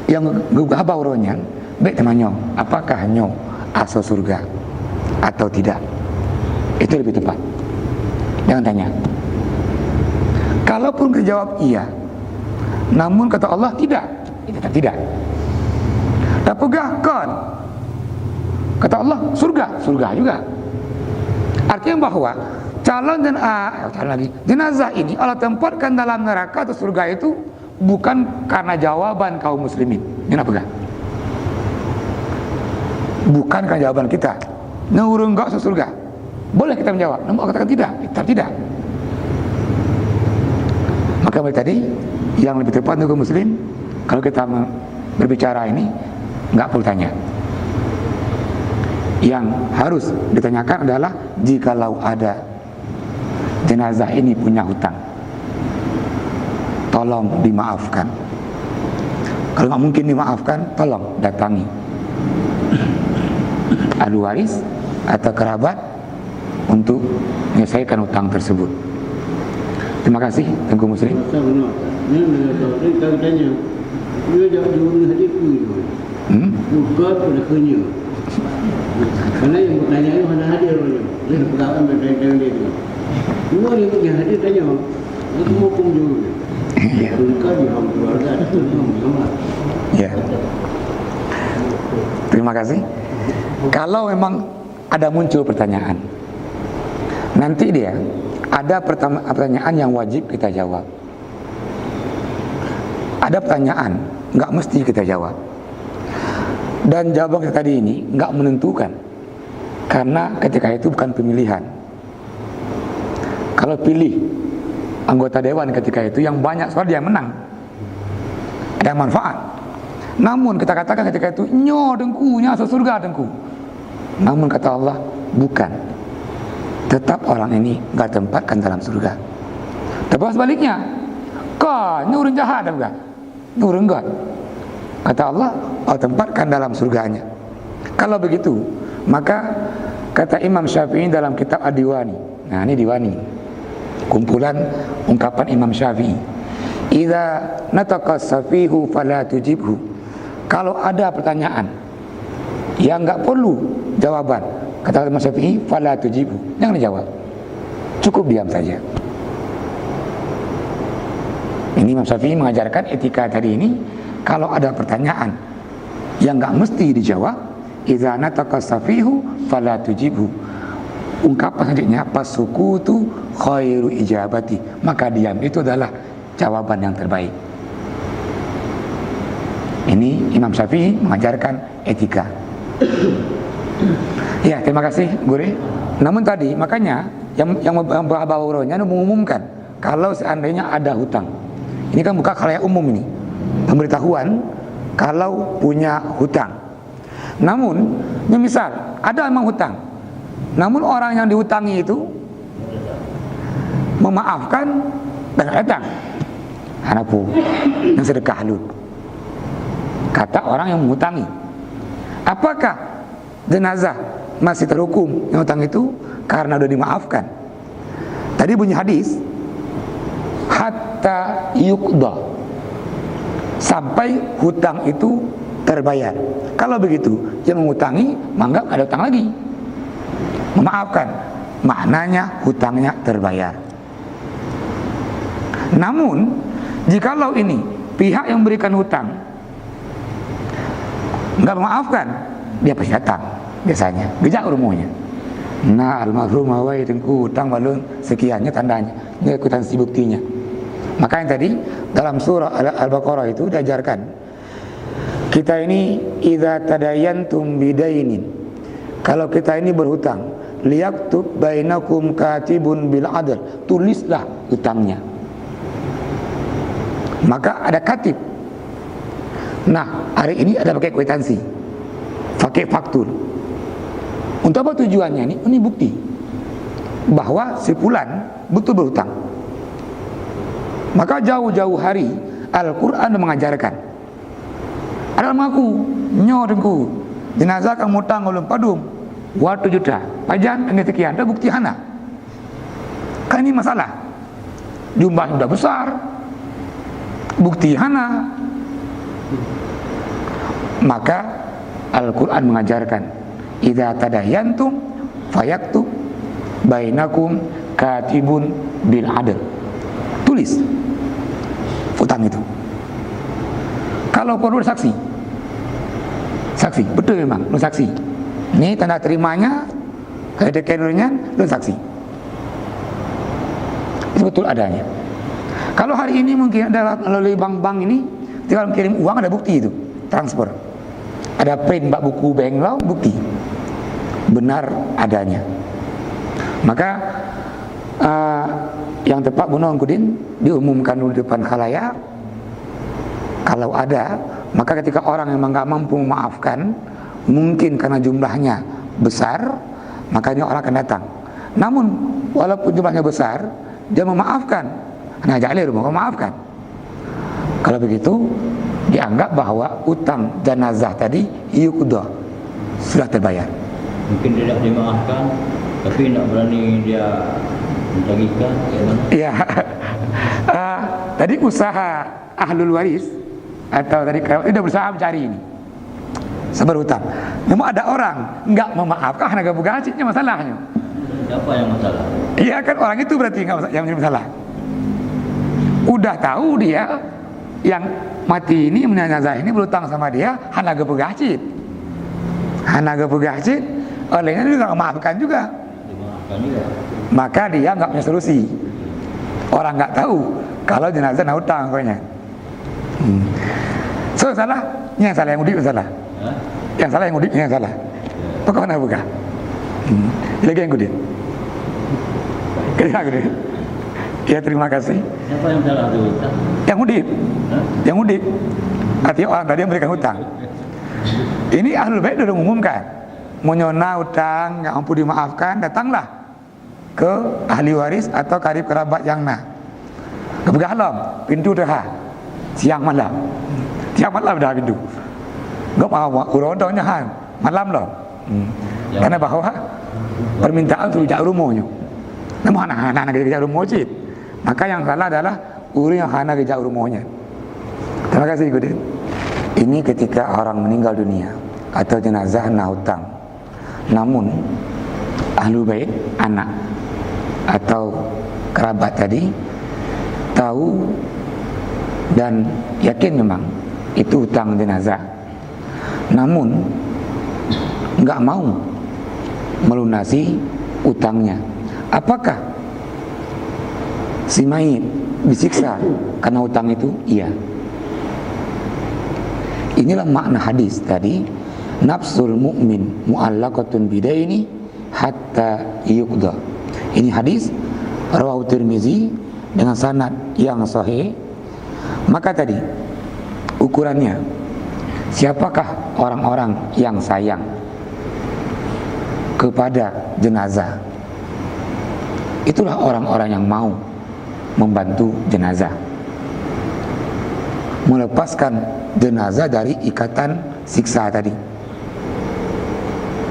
yang gugah bauronya, baik temannya, apakah nyo asal surga atau tidak? Itu lebih tepat. Jangan tanya. Kalaupun dijawab iya, namun kata Allah tidak, itu tidak. Tak pegahkan. Kata Allah surga juga. Artinya bahwa calon jenazah ini Allah tempatkan dalam neraka atau surga itu bukan karena jawaban kaum muslimin. Ini nak pegang. Bukan karena jawaban kita. Nurun enggak masuk surga. Boleh kita menjawab, namun Allah katakan tidak. Maka tadi yang lebih tepat untuk muslim, kalau kita berbicara ini enggak perlu tanya. Yang harus ditanyakan adalah jikalau ada jenazah ini punya hutang, tolong dimaafkan. Kalau nggak mungkin dimaafkan, tolong datangi ahli waris atau kerabat untuk menyelesaikan hutang tersebut. Terima kasih, Tengku Muslim. Karena yang bertanya itu mana hadir orang, dia pegawai bertanya dia itu. Semua yang hadir tanya, itu mau kunjung. Ya. Ya. Terima kasih. Kalau memang ada muncul pertanyaan, nanti dia ada pertanyaan yang wajib kita jawab. Ada pertanyaan nggak mesti kita jawab. Dan jawaban kita tadi ini nggak menentukan, karena ketika itu bukan pemilihan. Kalau pilih anggota dewan ketika itu yang banyak suara, dia menang, ada manfaat. Namun kita katakan ketika itu nyo dengku, nyasa surga dengku. Namun kata Allah bukan, tetap orang ini nggak tempatkan dalam surga. Tapi sebaliknya, kau nyurun jahat enggak, nyurun enggak. Kata Allah, Allah tempatkan dalam surganya. Kalau begitu, maka kata Imam Syafi'i dalam kitab Ad-Diwani. Nah, ini Diwani, kumpulan ungkapan Imam Syafi'i. Idza nataqa safihu fala tujibhu. Kalau ada pertanyaan yang enggak perlu jawaban, kata Imam Syafi'i, fala tujibhu. Jangan dijawab. Cukup diam saja. Ini Imam Syafi'i mengajarkan etika tadi ini. Kalau ada pertanyaan yang enggak mesti dijawab, idza nataqa safihu fala tujibhu. Ungkapan selanjutnya, pasukutu khairu ijabati. Maka diam itu adalah jawaban yang terbaik. Ini Imam Syafi'i mengajarkan etika. Ya, terima kasih Guru. Namun tadi makanya yang bawa-bawanya mengumumkan kalau seandainya ada hutang. Ini kan bukan khalayak umum ini. Pemberitahuan kalau punya hutang. Namun, misal ada memang hutang, namun orang yang dihutangi itu memaafkan dan datang. Hanapu yang sedekah halut. Kata orang yang menghutangi. Apakah jenazah masih terhukum yang hutang itu karena sudah dimaafkan? Tadi bunyi hadis hatta yuqda, sampai hutang itu terbayar. Kalau begitu, yang menghutangi menganggap ada hutang lagi, memaafkan, maknanya hutangnya terbayar. Namun, jikalau ini pihak yang memberikan hutang nggak memaafkan, dia pasti datang biasanya, gejak rumahnya. Nah, almarhum awai tengku hutang balun sekiannya tandanya, ini akuntansi buktinya. Maka yang tadi dalam surah Al-Baqarah itu diajarkan kita ini idza tadayantum bidainin, kalau kita ini berhutang, liyaktub bainakum katibun bil adl, tulislah hutangnya. Maka ada katib. Nah, hari ini ada pakai kwitansi, pakai faktur. Untuk apa tujuannya ini? Ini bukti bahwa si fulan betul berhutang. Maka jauh-jauh hari Al-Quran mengajarkan. Ada mengaku, nyorengku jenazah kamu hutang ulun padum waktu juta, pajan ini sekian, ada bukti hana. Kan ini masalah. Jumlahnya sudah besar, bukti hana. Maka Al-Quran mengajarkan idza tadayantum fayaktub bainakum katibun bil adl, tulis utang itu. Kalau perlu saksi, betul memang lu saksi, ini tanda terimanya, kedekannya lu saksi, itu betul adanya. Kalau hari ini mungkin ada melalui bank-bank ini tinggal kirim uang, ada bukti itu transfer, ada print bak buku bank lo, bukti benar adanya. Maka yang tepat Bunuh Angkudin diumumkan dulu di depan khalayak. Kalau ada, maka ketika orang yang nggak mampu memaafkan, mungkin karena jumlahnya besar, makanya orang akan datang. Namun walaupun jumlahnya besar, dia memaafkan. Nah, jalur memaafkan. Kalau begitu, dianggap bahwa utang jenazah tadi yuqdah, sudah terbayar. Mungkin tidak dimaafkan, tapi tidak berani dia mentagihkan. Iya. Tadi usaha ahlul waris atau tadi sudah berusaha mencari ini sabar hutang. Namun ada orang nggak memaafkan, harga bugacitnya masalahnya. Siapa yang masalah? Iya kan, orang itu berarti nggak yang menjadi masalah. Udah tahu dia yang mati ini jenazah ini berhutang sama dia, hanaga bugacit, olehnya juga nggak memaafkan juga. Maka dia nggak punya solusi. Orang nggak tahu kalau jenazah nak hutang pokoknya. So salah, yang salah yang udip salah. Yang salah yang udip, yang salah. Pokoknya buka. Lagi yang udip. Kerja udip. Ya, terima kasih. Siapa yang salah itu? Yang udip. Yang udip. Artinya orang tadi yang memberikan hutang. Ini ahlul bait sudah mengumumkan. Menyona hutang nggak mampu dimaafkan, datanglah ke ahli waris atau karib kerabat yang nah. Kebegalam, pintu dah. Siang malam dah pintu. Gak mau urodonnya han malam loh. Karena bahwa permintaan sudah jauh rumahnya. Namun anak-anak kerja rumah cip. Maka yang salah adalah urus yang anak kerja rumahnya. Terima kasih Gudin. Ini ketika orang meninggal dunia atau jenazah nak hutang. Namun ahlu bait anak atau kerabat tadi tahu dan yakin memang itu hutang jenazah, namun nggak mau melunasi utangnya. Apakah si mayit disiksa karena hutang itu? Iya. Inilah makna hadis tadi, nafsul mu'min mu'allaqatun bidaini hatta yuqda. Ini hadis rawahu Tirmizi dengan sanad yang sahih. Maka tadi ukurannya, siapakah orang-orang yang sayang kepada jenazah? Itulah orang-orang yang mau membantu jenazah, melepaskan jenazah dari ikatan siksa tadi,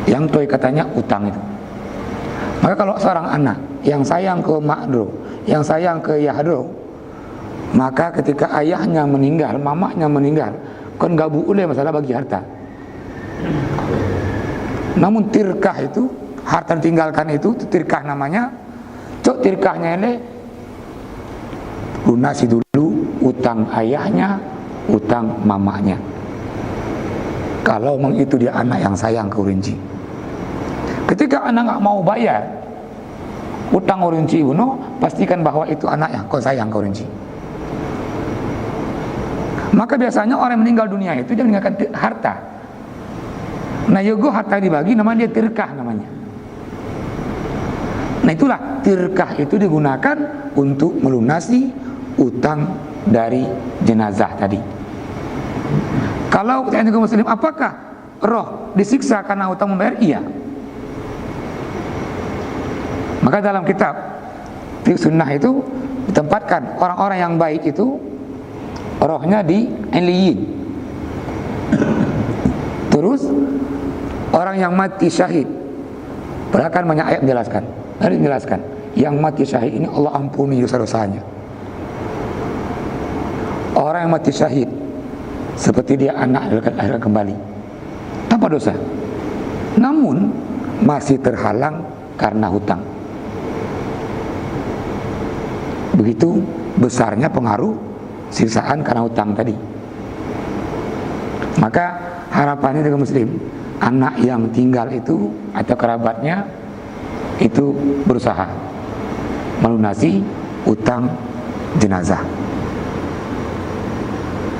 yang itu ikatannya utang itu. Maka kalau seorang anak yang sayang ke makdro, yang sayang ke yahdro, maka ketika ayahnya meninggal, mamanya meninggal, kan gak boleh masalah bagi harta. Namun tirkah itu, harta ditinggalkan itu tirkah namanya. Cok tirkahnya ini lunasi dulu utang ayahnya, utang mamanya. Kalau memang itu dia anak yang sayang ke Urinci. Ketika anak nggak mau bayar utang Urinci Uno, pastikan bahwa itu anak yang kau sayang ke Urinci. Maka biasanya orang yang meninggal dunia itu dia meninggalkan harta. Nah yogo harta dibagi, namanya dia tirkah namanya. Nah itulah tirkah itu digunakan untuk melunasi utang dari jenazah tadi. Kalau pertanyaan kaum muslim, apakah roh disiksa karena utang membayar? Iya. Maka dalam kitab fiqh sunnah itu ditempatkan orang-orang yang baik itu rohnya di Iliyin. Terus orang yang mati syahid, padahal kan banyak ayat menjelaskan. Harus dijelaskan, yang mati syahid ini Allah ampuni dosa-dosanya. Orang yang mati syahid seperti dia anak akhirat kembali tanpa dosa, namun masih terhalang karena hutang. Begitu besarnya pengaruh siksaan karena hutang tadi. Maka harapannya dari muslim, anak yang tinggal itu atau kerabatnya itu berusaha melunasi utang jenazah.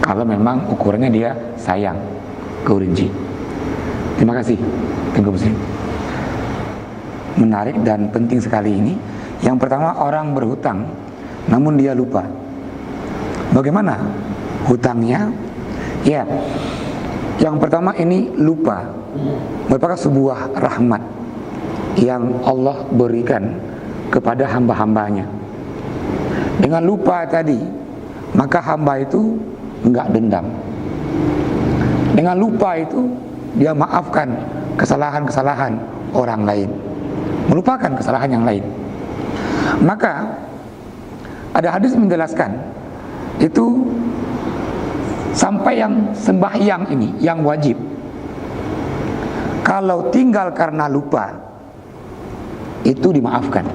Kalau memang ukurannya dia sayang ke Urinci. Terima kasih, Tengku Muslim. Menarik dan penting sekali ini. Yang pertama, orang berhutang namun dia lupa. Bagaimana hutangnya? Ya, yang pertama ini lupa merupakan sebuah rahmat yang Allah berikan kepada hamba-hambanya. Dengan lupa tadi, maka hamba itu enggak dendam. Dengan lupa itu dia maafkan kesalahan-kesalahan orang lain, melupakan kesalahan yang lain. Maka ada hadis menjelaskan itu sampai yang sembahyang ini yang wajib, kalau tinggal karena lupa itu dimaafkan.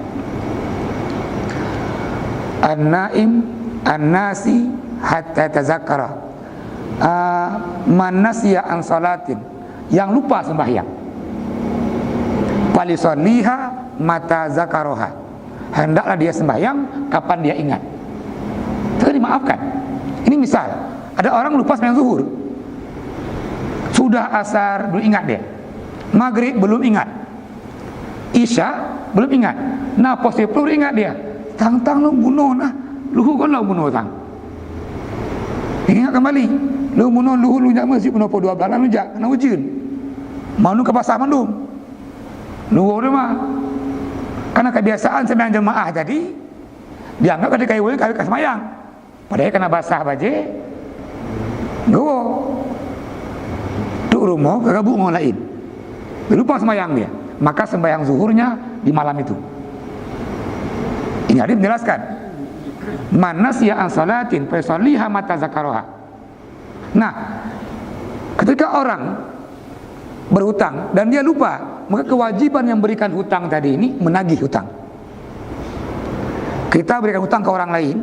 An-naim an-nasi hatta tazakkara man nasiya an salatin, yang lupa sembahyang falisalliha mata zakaroha, hendaklah dia sembahyang kapan dia ingat, itu dimaafkan. Ini misal ada orang lupa sembahyang zuhur, sudah asar belum ingat dia, maghrib belum ingat, isya belum ingat, nah posisi pelur ingat dia, tang lu bunuh nah luhu kan lu bunuh tang, ingat kembali lu bunuh luhu lu jak masih bunuh po 2 bulan lu jak kena ujin mau ke pasar mandum lu rumah. Karena kebiasaan sembahyang jemaah tadi dianggap ada kayu sembahyang, padahal kena basah baje gowo duk rumah kagabuk ngol lain, lupa sembahyang dia, maka sembahyang zuhurnya di malam itu. Ini hadis menjelaskan man nasiya an salatin fa yusalliha mata zakaroha. Nah, ketika orang berhutang dan dia lupa, maka kewajiban yang berikan hutang tadi ini menagih hutang. Kita berikan hutang ke orang lain,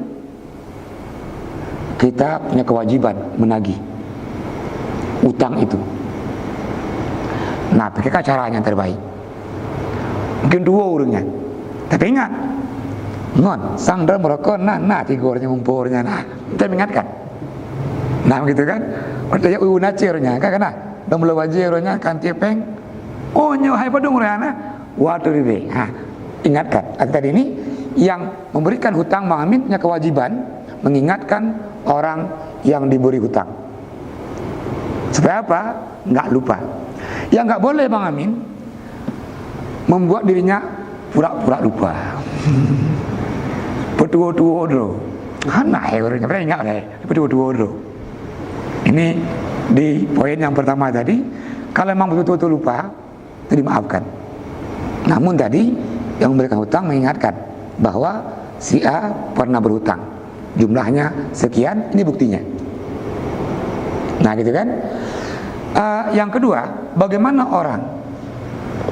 kita punya kewajiban menagih hutang itu. Nah, bagaimana caranya yang terbaik? Mungkin 2 orangnya, tapi ingat, ngon sang dalam merokok, nah 3 orangnya ngumpulnya, nah kita mengingatkan. Nah begitu kan, orangnya unacirnya, kan nah, dan mulai wajirnya kan tiepeng, oh nyohai padung rana, waduh ini, ingatkan. Tadi ini yang memberikan hutang Bang Amin punya kewajiban mengingatkan orang yang diberi hutang. Supaya apa? Nggak lupa. Yang nggak boleh Bang Amin membuat dirinya pura-pura lupa. Betul-betul dulu. Hana ya orangnya, pernah ingat deh. Betul-betul dulu. Ini di poin yang pertama tadi, kalau memang betul-betul lupa, itu dimaafkan. Namun tadi yang memberikan hutang mengingatkan bahwa si A pernah berhutang, jumlahnya sekian, ini buktinya. Nah gitu kan. Yang kedua, bagaimana orang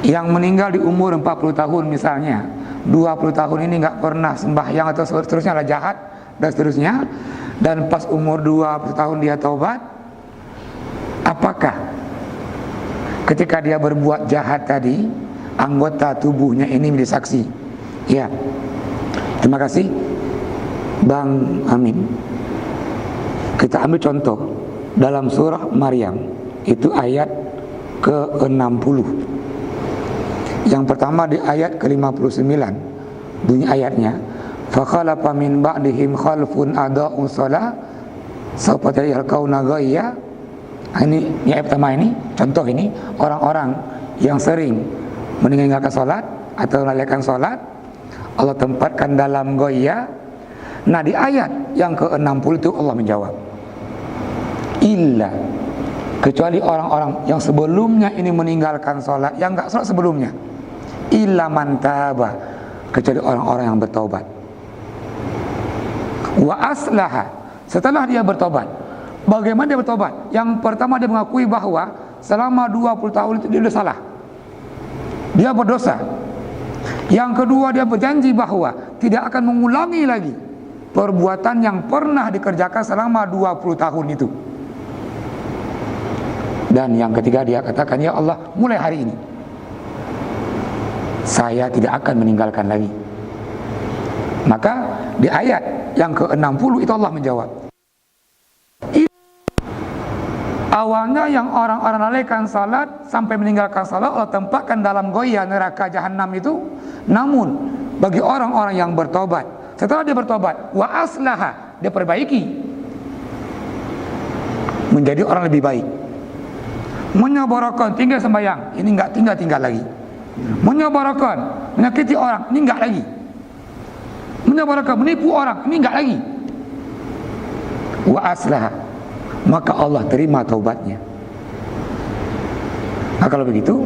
yang meninggal di umur 40 tahun misalnya, 20 tahun ini nggak pernah sembahyang atau seterusnya, lah jahat dan seterusnya. dan pas umur 20 tahun dia taubat, apakah ketika dia berbuat jahat tadi anggota tubuhnya ini menjadi saksi? Ya. Terima kasih Bang Amin. Kita ambil contoh dalam surah Maryam, itu ayat ke-60. Yang pertama di ayat ke-59, bunyi ayatnya, fa khalafa min ba'dihim khalfun adaa'u shalah sawfa yalqawna ghayya. Ini ayat pertama, ini contoh, ini orang-orang yang sering meninggalkan salat atau melalaikan salat, Allah tempatkan dalam ghayya. Nah, di ayat yang ke-60 itu Allah menjawab, illa, kecuali orang-orang yang sebelumnya ini meninggalkan sholat, yang enggak sholat sebelumnya, illa man taba, kecuali orang-orang yang bertobat, wa aslaha, setelah dia bertobat. Bagaimana dia bertobat? Yang pertama dia mengakui bahwa selama 20 tahun itu dia sudah salah, dia berdosa. Yang kedua dia berjanji bahwa tidak akan mengulangi lagi perbuatan yang pernah dikerjakan selama 20 tahun itu. Dan yang ketiga dia katakan, ya Allah, mulai hari ini saya tidak akan meninggalkan lagi. Maka di ayat yang ke-60 itu Allah menjawab, awalnya yang orang-orang lalaikan salat sampai meninggalkan salat Allah tempatkan dalam ghayya, neraka jahanam itu. Namun bagi orang-orang yang bertobat, setelah dia bertobat, wa aslaha, dia perbaiki menjadi orang lebih baik, menyabarakan, tinggal sembahyang, ini enggak tinggal lagi, menyabarakan, menyakiti orang, ini enggak lagi, menyabarakan, menipu orang, ini enggak lagi, wa aslaha, maka Allah terima taubatnya. Nah, kalau begitu,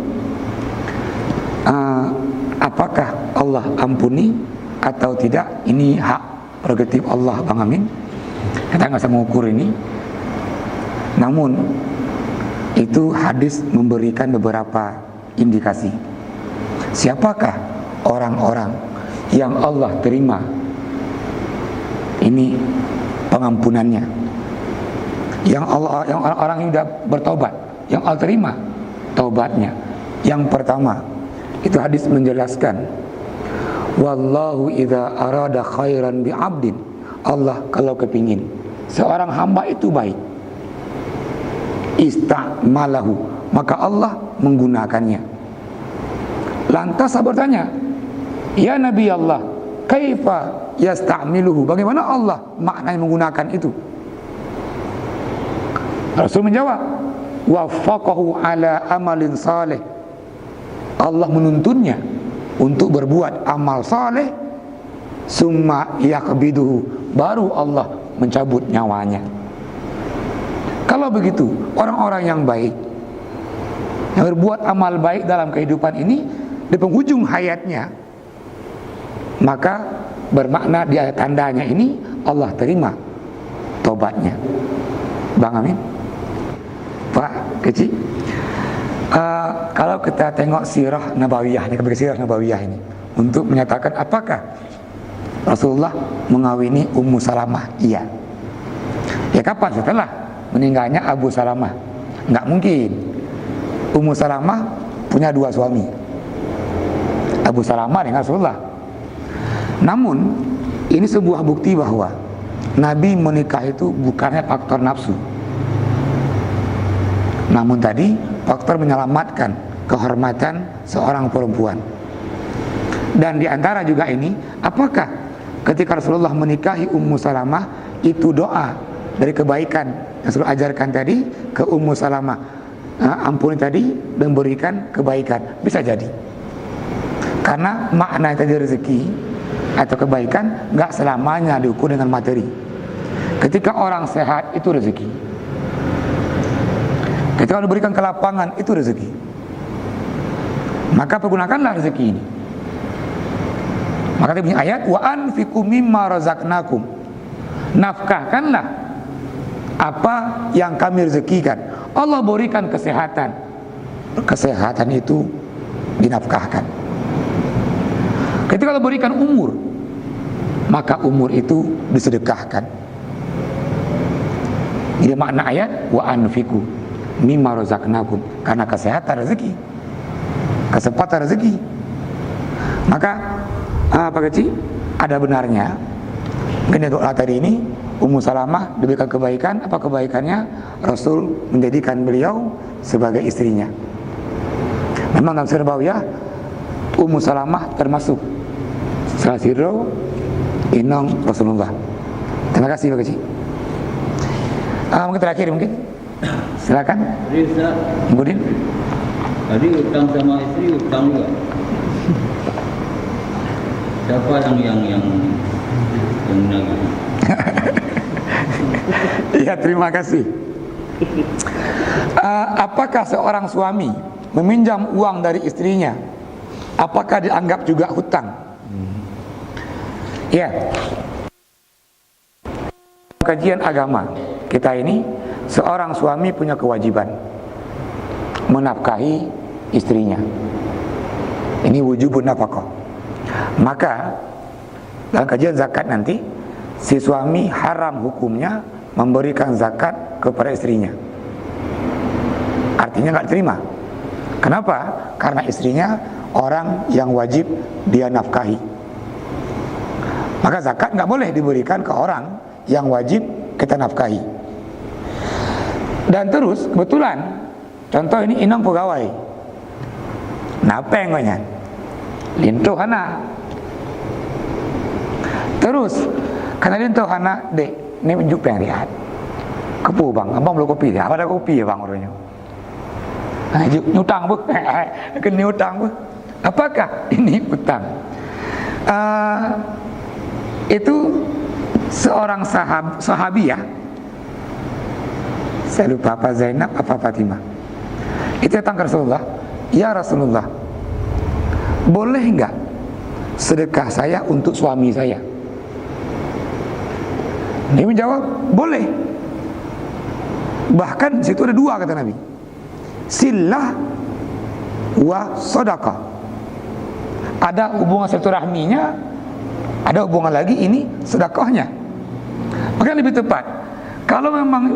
apakah Allah ampuni atau tidak? Ini hak prerogatif Allah, Bang Amin. Kita nggak bisa mengukur ini. Namun itu hadis memberikan beberapa indikasi. Siapakah orang-orang yang Allah terima ini pengampunannya? Yang orang-orang yang sudah bertobat, yang Allah terima taubatnya. Yang pertama, itu hadis menjelaskan, wallahu idza arada khairan bi 'abdin, Allah kalau kepingin seorang hamba itu baik, ista'malahu, maka Allah menggunakannya. Lantas saya bertanya, ya Nabi Allah, kaifa yasta'miluhu, bagaimana Allah maknanya menggunakan itu? Rasul menjawab, waffaqahu ala amalin saleh, Allah menuntunnya untuk berbuat amal saleh, summa yaqbiduhu, baru Allah mencabut nyawanya. Kalau begitu, orang-orang yang baik, yang berbuat amal baik dalam kehidupan ini, di penghujung hayatnya, maka bermakna di tandanya ini Allah terima tobatnya. Bang Amin, Pak kecil, kalau kita tengok sirah nabawiyah, ini sirah nabawiyah ini untuk menyatakan apakah Rasulullah mengawini Ummu Salamah? Iya. Ya kapan? Setelah meninggalnya Abu Salamah. Enggak mungkin. Ummu Salamah punya dua suami, Abu Salamah dengan Rasulullah. Namun ini sebuah bukti bahwa Nabi menikah itu bukannya faktor nafsu, namun tadi faktor menyelamatkan kehormatan seorang perempuan. Dan diantara juga ini, apakah ketika Rasulullah menikahi Ummu Salamah itu doa dari kebaikan yang Rasul ajarkan tadi ke Ummu Salamah, ampuni tadi dan berikan kebaikan? Bisa jadi, karena makna tadi rezeki atau kebaikan nggak selamanya diukur dengan materi. Ketika orang sehat itu rezeki, ketika diberikan kelapangan itu rezeki, maka pergunakanlah rezeki ini. Maka dia punya ayat, wa anfiqu mimma razaqnakum, nafkahkanlah apa yang kami rezekikan. Allah berikan kesehatan, kesehatan itu dinafkahkan. Ketika Allah berikan umur, maka umur itu disedekahkan. Jadi makna ayat wa anfiqu mimma razaqnakum, karena kesehatan rezeki, kesempatan rezeki. Maka Pak Kecil, ada benarnya gini doa tadi ini, Ummu Salamah diberikan kebaikan. Apa kebaikannya? Rasul menjadikan beliau sebagai istrinya. Memang dalam Sirah Nabawiyah Ummu Salamah termasuk salah sirro inong Rasulullah. Terima kasih Pak Kecil. Mungkin terakhir mungkin, silakan. Jadi Ustaz, Budin. tadi utang sama istri utang juga. Siapa yang nagih? Iya, terima kasih. Apakah seorang suami meminjam uang dari istrinya, apakah dianggap juga hutang? Ya. Kajian agama kita ini, seorang suami punya kewajiban menafkahi istrinya. Ini wujubun nafkah. Maka dalam kajian zakat nanti, si suami haram hukumnya memberikan zakat kepada istrinya. Artinya nggak terima. Kenapa? Karena istrinya orang yang wajib dia nafkahi. Maka zakat nggak boleh diberikan ke orang yang wajib kita nafkahi. Dan terus kebetulan, contoh ini inang pegawai, napa enggaknya? Lintuh hana. Terus karena lintuh hana, dek, ini menjuk pengen lihat. Kepu bang, abang belum kopi dia. Apa ada kopi ya bang orangnya? Nyutang bu, kena utang bu. Apakah ini utang? Itu seorang sahabi ya, saya lupa apa Zainab apa Fatimah, itu datang ke Rasulullah, ya Rasulullah, boleh enggak sedekah saya untuk suami saya? Dia menjawab, boleh. Bahkan situ ada dua kata Nabi, silah wa sedekah. Ada hubungan silaturahminya, ada hubungan lagi ini sedekahnya. Maka lebih tepat, kalau memang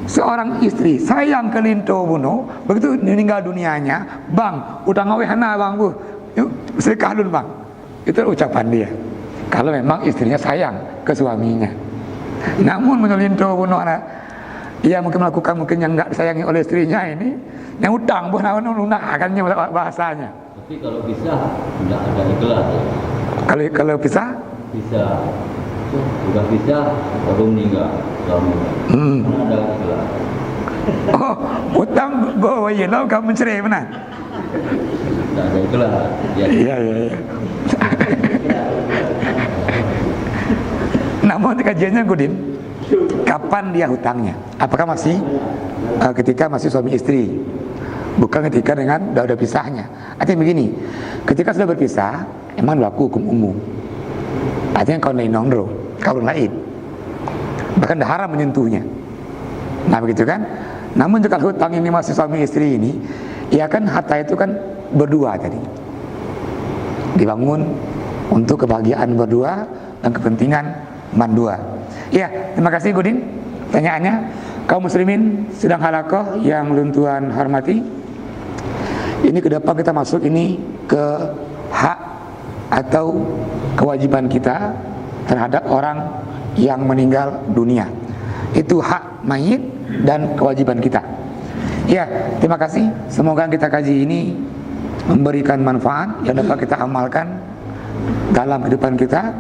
seorang istri sayang ke linto bunuh, begitu meninggal dunianya, bang, utang awe hana bang bu, yuk sedekah dulu bang. Itu ucapan dia. Kalau memang istrinya sayang ke suaminya. Namun menyelinto bunuh anak, ia mungkin melakukan mungkin yang enggak disayangi oleh istrinya ini, yang utang bu lunakannya bahasanya. Tapi kalau pisah tidak ada ikhlas. Kalau pisah? Bisa, sudah pisah baru meninggal suami. Mana ada ikhlas? Oh, utang bawa yelau kamu mencerai benar? Tidak ada ikhlas. Iya. Namun kajiannya Gudin, kapan dia hutangnya? Apakah masih ketika masih suami istri? Bukan ketika dengan udah pisahnya. Artinya begini, ketika sudah berpisah, emang berlaku hukum umum. Artinya kalau lain nongro, kalau lain, bahkan dah haram menyentuhnya. Nah begitu kan? Namun jika hutang ini masih suami istri ini, ya kan harta itu kan berdua tadi, dibangun untuk kebahagiaan berdua dan kepentingan mandua. Iya, terima kasih Gudin. Pertanyaannya, kaum muslimin sedang halakoh yang Tuhan hormati. Ini ke depan kita masuk ini ke hak atau kewajiban kita terhadap orang yang meninggal dunia. Itu hak mayit dan kewajiban kita. Ya, terima kasih. Semoga kita kaji ini memberikan manfaat yang dapat kita amalkan dalam kehidupan kita.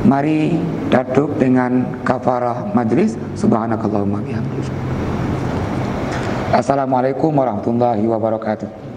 Mari duduk dengan kafarah majlis. Subhanakallahumma bihamdika. Assalamualaikum warahmatullahi wabarakatuh.